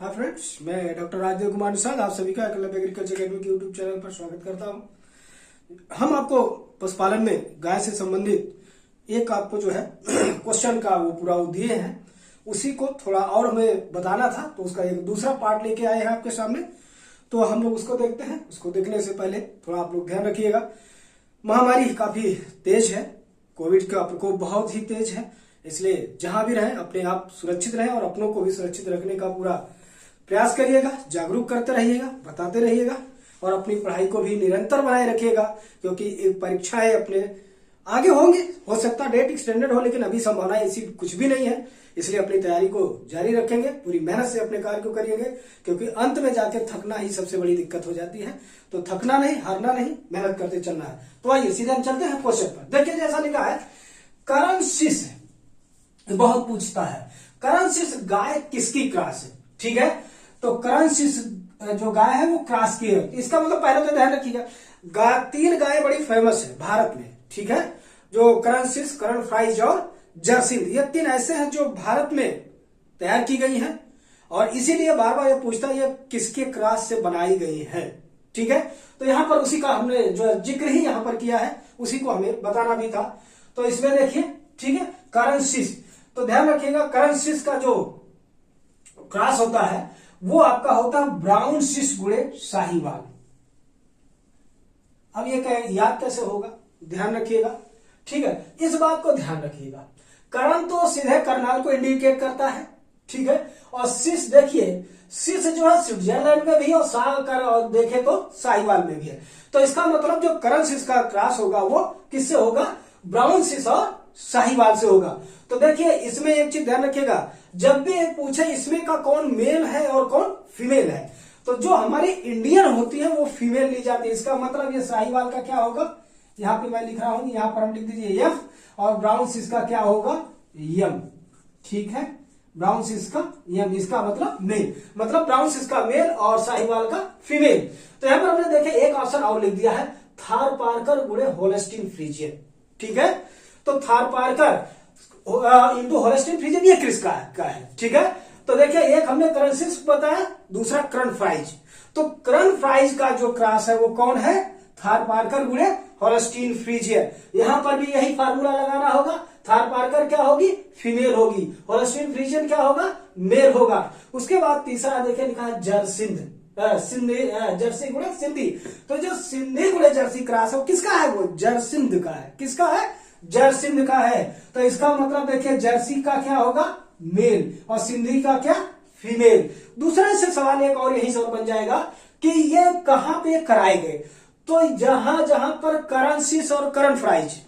हाँ फ्रेंड्स, मैं डॉक्टर राजदेव कुमार निषाद आप सभी का एकलव्य एग्रीकल्चर अकेडमी के यूट्यूब चैनल पर स्वागत करता हूँ। हम आपको पशुपालन में गाय से संबंधित एक आपको जो है क्वेश्चन का वो पूरा वो दिए हैं, उसी को थोड़ा और हमें बताना था, तो उसका एक दूसरा पार्ट लेके आए हैं आपके सामने। तो हम लोग उसको देखते हैं। उसको देखने से पहले थोड़ा आप लोग ध्यान रखिएगा, महामारी काफी तेज है, कोविड का प्रकोप बहुत ही तेज है, इसलिए जहां भी रहें अपने आप सुरक्षित रहें और अपनों को भी सुरक्षित रखने का पूरा प्रयास करिएगा, जागरूक करते रहिएगा, बताते रहिएगा और अपनी पढ़ाई को भी निरंतर बनाए रखिएगा, क्योंकि एक परीक्षाएं अपने आगे होंगे, हो सकता डेट एक्सटेंडेड हो, लेकिन अभी संभावना ऐसी कुछ भी नहीं है। इसलिए अपनी तैयारी को जारी रखेंगे, पूरी मेहनत से अपने कार्य को करिएंगे, क्योंकि अंत में जाके थकना ही सबसे बड़ी दिक्कत हो जाती है। तो थकना नहीं, हारना नहीं, मेहनत करते चलना है। तो आइए सीधे हम चलते हैं क्वेश्चन पर। देखिए जैसा लिखा है, करंसिस बहुत पूछता है, करंसिस गाय किसकी क्रॉस है? ठीक है, तो करंसिस जो गाय है वो क्रॉस की है। इसका मतलब पहले तो ध्यान रखिएगा, तीन गाय बड़ी फेमस है भारत में, ठीक है, जो करंसिस, करण फ्राइज और जर्सिंद, ये तीन ऐसे हैं जो भारत में तैयार की गई हैं, और इसीलिए बार बार ये पूछता है ये किसके क्रॉस से बनाई गई है। ठीक है, तो यहां पर उसी का हमने जो जिक्र ही यहां पर किया है, उसी को हमें बताना भी था। तो इसमें देखिए, ठीक है, करंसिस, तो ध्यान रखिएगा करंसिस का जो क्रॉस होता है वो आपका होता है ब्राउन सिस गुड़े साहीवाल। अब ये याद कैसे होगा, ध्यान रखिएगा, ठीक है, इस बात को ध्यान रखिएगा। करण तो सीधे करनाल को इंडिकेट करता है, ठीक है, और सिस देखिए, सिस जो है स्विट्जरलैंड में भी और और देखे तो साहीवाल में भी है। तो इसका मतलब जो करण सिस का क्रॉस होगा वो किससे होगा? ब्राउन सिस और साहीवाल से होगा। तो देखिए इसमें एक चीज ध्यान रखिएगा, जब भी एक पूछे इसमें का कौन मेल है और कौन फीमेल है, तो जो हमारी इंडियन होती है वो फीमेल ली जाती है। इसका मतलब ये साहीवाल का क्या होगा, यहाँ पे मैं लिख रहा हूं, यहाँ पर हम लिख दीजिए एफ, और ब्राउन सिस का क्या होगा? यम। ठीक है, ब्राउन सिस का यम, इसका मतलब मेल, मतलब ब्राउन सिस का मेल और साहीवाल का फीमेल। तो यहां पर हमने देखे एक ऑप्शन और लिख दिया है, थारपारकर गुणे होल्स्टीन फ्रीजियन। ठीक है, तो थारपारकर इंटू होल्स्टीन फ्रीजियन ये किसका है? ठीक है, तो देखिए एक हमने करंसिस बताया, दूसरा करण फ्राइज। तो करण फ्राइज का जो क्रॉस है वो कौन है? थारपारकर गुणे होल्स्टीन फ्रीजियन। यहां पर भी यही फार्मूला लगाना होगा, थारपारकर क्या होगी? फीमेल होगी, होल्स्टीन फ्रीजियन क्या होगा? मेल होगा। उसके बाद तीसरा देखिए लिखा है जर्सिंद, जर्सी गुणे सिंधी। तो जो सिंधी गुणे जर्सी क्रॉस है वो किसका है? वो जर्सिंद का है। किसका है? जर्सिंद का है। तो इसका मतलब देखिए जर्सी का क्या होगा? मेल, और सिंधी का क्या? फीमेल। दूसरा से सवाल एक और यही सवाल बन जाएगा कि ये कहां पे कराए गए, तो जहां जहां पर करंसिस और करण फ्राइज,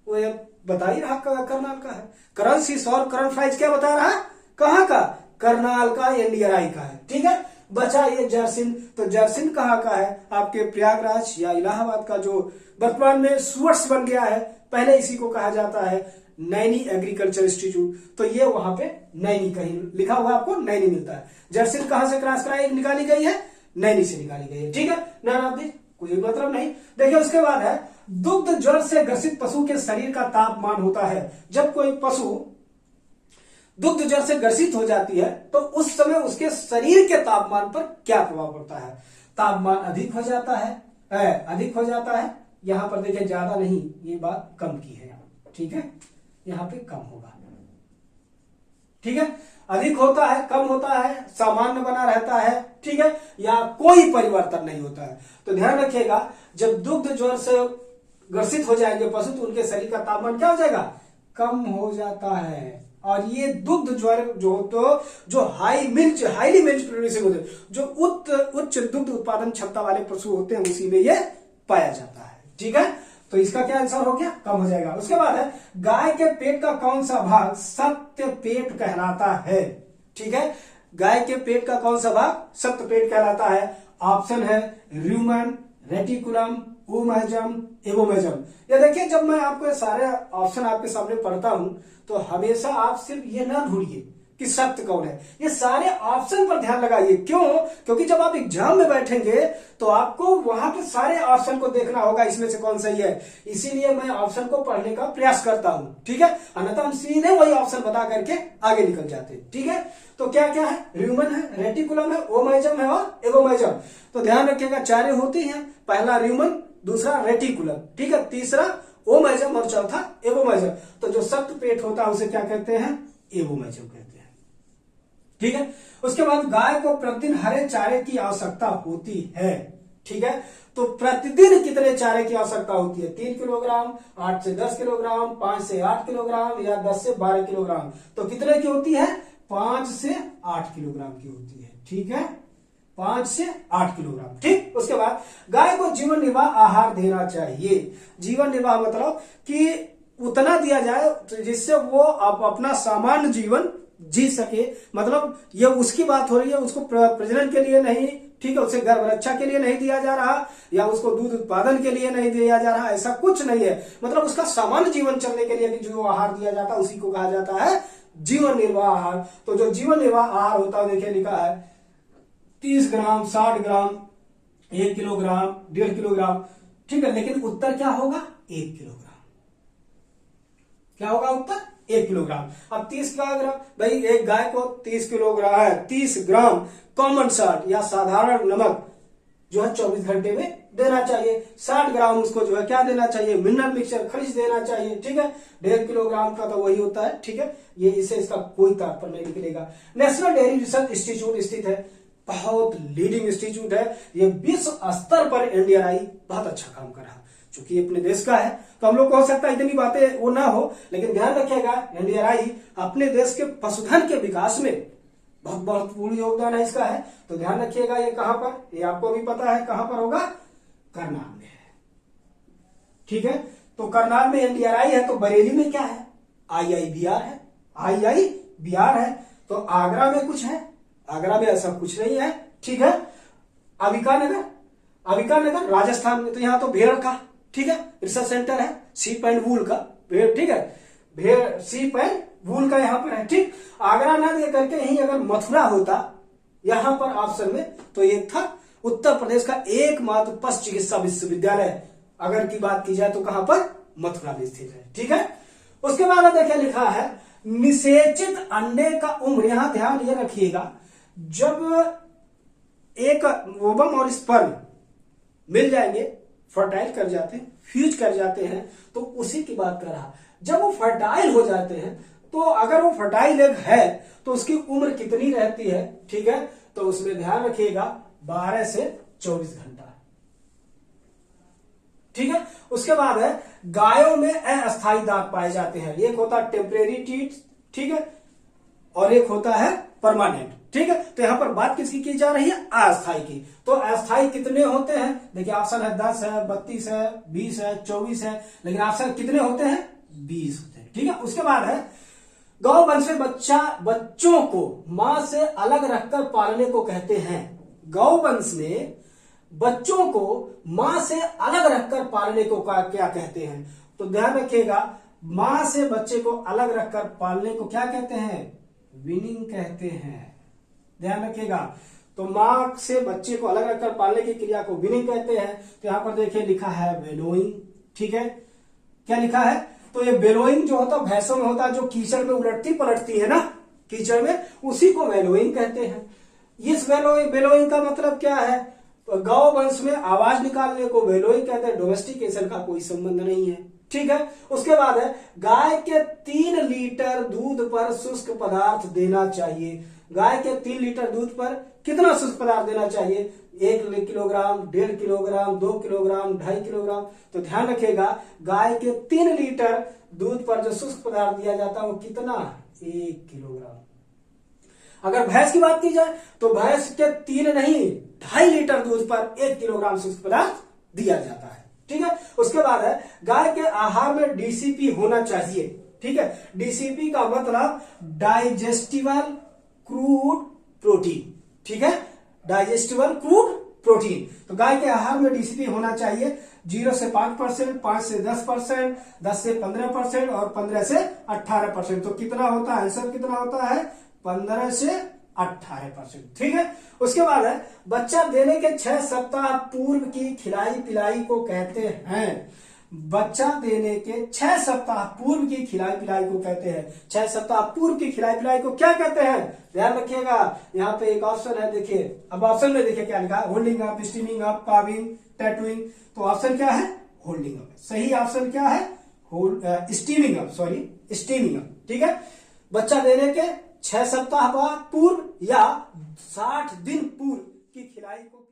वो ये बता ही रहा करनाल का है। करंसिस और करण फ्राइज क्या बता रहा है? कहां का? करनाल का, एनडीआरआई का है। ठीक है, बचा ये जर्सिंद। तो जर्सिंद कहां का है? आपके प्रयागराज या इलाहाबाद का, जो वर्तमान में सुअर्स बन गया है, पहले इसी को कहा जाता है नैनी एग्रीकल्चर इंस्टीट्यूट। तो ये वहां पे नैनी कहीं लिखा हुआ आपको नैनी मिलता है। जर्सिंद कहां से क्रॉस कराई निकाली गई है? नैनी से निकाली गई है। ठीक है ना, कोई मतलब नहीं। देखिए उसके बाद है, दुग्ध ज्वर से ग्रसित पशु के शरीर का तापमान होता है। जब कोई पशु दुग्ध ज्वर से ग्रसित हो जाती है तो उस समय उसके शरीर के तापमान पर क्या प्रभाव पड़ता है? तापमान अधिक हो जाता है, अधिक हो जाता है। यहां पर देखिए ज्यादा नहीं, ये बात कम की है, ठीक है, यहां पे कम होगा। ठीक है, अधिक होता है, कम होता है, सामान्य बना रहता है, ठीक है, या कोई परिवर्तन नहीं होता है। तो ध्यान रखिएगा, जब दुग्ध ज्वर से ग्रसित हो जाएंगे पशु तो उनके शरीर का तापमान क्या हो जाएगा? कम हो जाता है। और ये दुग्ध ज्वर जो हाईली मिल्क प्रोड्यूसिंग होते हैं, जो उच्च दुग्ध उत्पादन क्षमता वाले पशु होते हैं, उसी में ये पाया जाता है। ठीक है, तो इसका क्या आंसर हो गया? कम हो जाएगा। उसके बाद है, गाय के पेट का कौन सा भाग सत्य पेट कहलाता है? ठीक है, गाय के पेट का कौन सा भाग सत्य पेट कहलाता है? ऑप्शन है र्यूमन, रेटिकुलम, ओमेजम, एवोमेजम। ये देखिए, जब मैं आपको सारे ऑप्शन आपके सामने पढ़ता हूं तो हमेशा आप सिर्फ ये ना ढूंढिए कि सत्य कौन है। ये सारे ऑप्शन पर ध्यान लगाइए। क्यों? क्योंकि जब आप एग्जाम में बैठेंगे तो आपको वहां पे सारे ऑप्शन को देखना होगा, इसमें से कौन सही है। इसीलिए मैं ऑप्शन को पढ़ने का प्रयास करता हूं, ठीक है, अन्यथा हम सीधे वही ऑप्शन बता करके आगे निकल जाते हैं, ठीक है। तो क्या क्या है? र्यूमन है, रेटिकुलम है, ओमाइजम है और एगोमाइजम। तो ध्यान रखिएगा चारे होती हैं, पहला र्यूमन, दूसरा रेटिकुलम, ठीक है, तीसरा ओमाइजम और चौथा एगोमाइजम। तो जो सख्त पेट होता है उसे क्या कहते हैं? एगोमाइजम कहते हैं, ठीक है। उसके बाद गाय को प्रतिदिन हरे चारे की आवश्यकता होती है, ठीक है। तो प्रतिदिन कितने चारे की आवश्यकता होती है? 3 किलोग्राम, 8 से 10 किलोग्राम, 5 से 8 किलोग्राम या 10 से 12 किलोग्राम। तो कितने की होती है? 5 से 8 किलोग्राम की होती है, ठीक है, 5 से 8 किलोग्राम, ठीक। उसके बाद गाय को जीवन निर्वाह आहार देना चाहिए। जीवन निर्वाह मतलब कि उतना दिया जाए जिससे वो अपना सामान्य जीवन जी सके। मतलब ये उसकी बात हो रही है, उसको प्रजनन के लिए नहीं, ठीक है, उसे गर्भ रक्षा के लिए नहीं दिया जा रहा या उसको दूध उत्पादन के लिए नहीं दिया जा रहा, ऐसा कुछ नहीं है। मतलब उसका सामान्य जीवन चलने के लिए जो आहार दिया जाता है उसी को कहा जाता है जीवन निर्वाह आहार। तो जो जीवन निर्वाह आहार होता है, देखिए लिखा है 30 ग्राम, 60 ग्राम, 1 किलोग्राम, 1.5 किलोग्राम, ठीक है। लेकिन उत्तर क्या होगा? 1 किलोग्राम। क्या होगा उत्तर? 1 किलोग्राम। अब 30 किलोग्राम, भाई एक गाय को 30 किलोग्राम है, 30 ग्राम कॉमन सॉल्ट या साधारण नमक जो है 24 घंटे में देना चाहिए। 60 ग्राम उसको जो है क्या देना चाहिए? मिनरल मिक्सचर, खनिज देना चाहिए, ठीक है। 1.5 किलोग्राम का तो वही होता है, ठीक है। ये इससे इसका कोई तात्पर्य नहीं निकलेगा। नेशनल डेयरी रिसर्च इंस्टीट्यूट स्थित है, बहुत लीडिंग इंस्टीट्यूट है। ये विश्व स्तर पर एनडीआरआई बहुत अच्छा काम कर रहा है। चूंकि अपने देश का है तो हम लोग को हो सकता है इतनी बातें वो ना हो, लेकिन ध्यान रखिएगा एनडीआरआई अपने देश के पशुधन के विकास में बहुत महत्वपूर्ण योगदान है इसका है। तो ध्यान रखिएगा ये कहां पर, ये आपको भी पता है कहां पर होगा? करनाल में है, ठीक है। तो करनाल में एनडीआरआई है। तो बरेली में क्या है? आईआईबीआर है, आईआईबीआर है। तो आगरा में कुछ है? आगरा में ऐसा कुछ नहीं है, ठीक है। अबिकानगर, अबिकानगर राजस्थान में, तो यहां तो भेड़ का, ठीक है, रिसर्च सेंटर है, शीप एंड वूल का, भेड़, ठीक है, भेड़, शीप एंड वूल का यहां पर है, ठीक। आगरा ना दे करके यही अगर मथुरा होता यहां पर ऑप्शन में तो ये था उत्तर प्रदेश का एकमात्र पशु चिकित्सा विश्वविद्यालय। अगर की बात की जाए तो कहां पर? मथुरा में स्थित है, ठीक है। उसके बाद देखिए लिखा है निषेचित अंडे का उम्र। यहां ध्यान ये रखिएगा, जब एक ओवम और स्पर्म मिल जाएंगे, फर्टाइल कर जाते हैं, फ्यूज कर जाते हैं, तो उसी की बात कर रहा। जब वो फर्टाइल हो जाते हैं तो अगर वो फर्टाइल एग है तो उसकी उम्र कितनी रहती है, ठीक है। तो उसमें ध्यान रखिएगा 12 से 24 घंटा, ठीक है। उसके बाद है गायों में अस्थायी दांत पाए जाते हैं। एक होता है टेम्परेरी टीथ, ठीक है, और एक होता है परमानेंट, ठीक है। तो यहां पर बात किसकी की जा रही है? अस्थायी की। तो अस्थायी कितने होते हैं? देखिए ऑप्शन है 10 है, 32 है, 20 है, 24 है, लेकिन ऑप्शन कितने होते हैं? 20 होते हैं, ठीक है। उसके बाद है गौ वंश में बच्चों को मां से अलग रखकर पालने को कहते हैं। गौ वंश में बच्चों को मां से अलग रखकर पालने को क्या कहते हैं? तो ध्यान रखिएगा, मां से बच्चे को अलग रखकर पालने को क्या कहते हैं? विनिंग कहते हैं। ध्यान रखिएगा, तो मां से बच्चे को अलग रखकर पालने की क्रिया को विनिंग कहते हैं। तो यहां पर देखिए लिखा है बेलोइंग, ठीक है। क्या लिखा है? तो ये बेलोइंग जो होता है भैंसों में होता है, जो कीचड़ में उलटती पलटती है ना, कीचड़ में, उसी को बेलोइंग कहते हैं। इस बेलोइंग का मतलब क्या है? गौ वंश में आवाज निकालने को बेलोइंग कहते हैं। डोमेस्टिकेशन का कोई संबंध नहीं है, ठीक है। उसके बाद है गाय के 3 लीटर दूध पर शुष्क पदार्थ देना चाहिए। गाय के 3 लीटर दूध पर कितना शुष्क पदार्थ देना चाहिए? 1 किलोग्राम, 1.5 किलोग्राम, 2 किलोग्राम, 2.5 किलोग्राम। तो ध्यान रखिएगा गाय के 3 लीटर दूध पर जो शुष्क पदार्थ दिया जाता है वो कितना? 1 किलोग्राम। अगर भैंस की बात की जाए तो भैंस के 3 नहीं 2.5 लीटर दूध पर 1 किलोग्राम शुष्क पदार्थ दिया जाता है, ठीक है। उसके बाद है गाय के आहार में डीसीपी होना चाहिए, ठीक है। डीसीपी का मतलब डाइजेस्टिबल क्रूड प्रोटीन, ठीक है, डाइजेस्टिबल क्रूड प्रोटीन। तो गाय के आहार में डीसीपी होना चाहिए 0 से 5%, 5 से 10%, 10 से 15% और 15 से 18%। तो कितना होता है? आंसर कितना होता है? 15 से 18%। ठीक है, उसके बाद है बच्चा देने के 6 सप्ताह पूर्व की खिलाई पिलाई को कहते हैं। बच्चा देने के 6 सप्ताह पूर्व की खिलाई पिलाई को कहते हैं। 6 सप्ताह पूर्व की खिलाई पिलाई को क्या कहते हैं, ध्यान रखिएगा। यहाँ पे एक ऑप्शन है, देखिए अब ऑप्शन में देखिए क्या लिखा है, holding up, steaming up, carving, tattooing. तो ऑप्शन क्या है, होल्डिंग अप। सही ऑप्शन क्या है, steaming up, sorry steaming up. ठीक है, बच्चा देने के 6 सप्ताह बाद पूर्व या 60 दिन पूर्व की खिलाई को